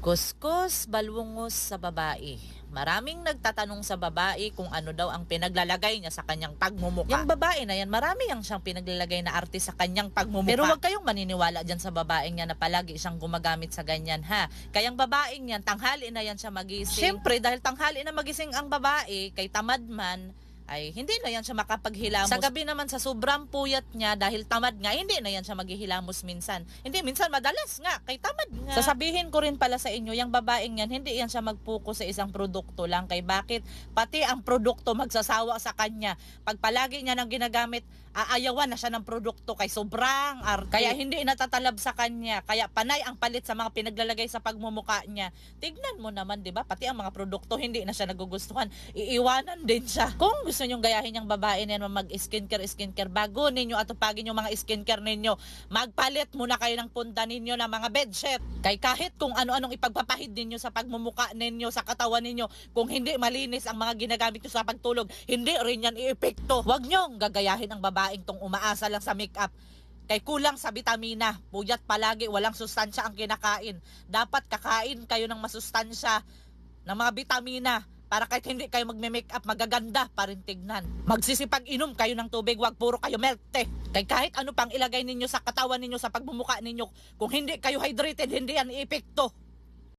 Kuskus, balungos sa babae. Maraming nagtatanong sa babae kung ano daw ang pinaglalagay niya sa kanyang pagmumukha. Yung babae na yan, marami yang siyang pinaglalagay na arte sa kanyang pagmumukha. Pero wag kayong maniniwala dyan sa babaeng yan na palagi siyang gumagamit sa ganyan ha. Kayang babaeng yan, tanghali na yan siya magising. Siyempre, dahil tanghali na magising ang babae, kay tamad man, ay hindi na yan siya makapaghilamos. Sa gabi naman sa sobrang puyat niya dahil tamad nga, hindi na yan siya maghihilamos minsan. Hindi, minsan madalas nga, kay tamad nga. Sasabihin ko rin pala sa inyo, yung babaeng yan, hindi yan siya magpuko sa isang produkto lang. Kay bakit? Pati ang produkto magsasawa sa kanya. Pag palagi niya nang ginagamit, aayawan na siya ng produkto kay sobrang arte. Kaya hindi natatalab sa kanya. Kaya panay ang palit sa mga pinaglalagay sa pagmumuka niya. Tignan mo naman, di ba? Pati ang mga produkto, hindi na siya nagugustuhan. Iiwanan din siya. Kung gusto nyong gayahin yung babae na mag-skincare, bago ninyo atupagin yung mga skincare ninyo, magpalit muna kayo ng punta ninyo ng mga bedsheet. Kay kahit kung ano-anong ipagpapahid ninyo sa pagmumuka ninyo, sa katawan ninyo, kung hindi malinis ang mga ginagamit nyo sa pagtulog, hindi rin yan iepekto. Huwag nyong gagayahin ang babaeng tong umaasa lang sa makeup. Kay kulang sa bitamina, puyat palagi, walang sustansya ang kinakain. Dapat kakain kayo ng masustansya, ng mga bitamina, para kahit hindi kayo magme-makeup, magaganda pa rin tignan. Magsisipag inom kayo ng tubig, wag puro kayo milk tea. Kay kahit ano pang ilagay ninyo sa katawan ninyo, sa pagmumuka ninyo, kung hindi kayo hydrated, hindi yan iepekto.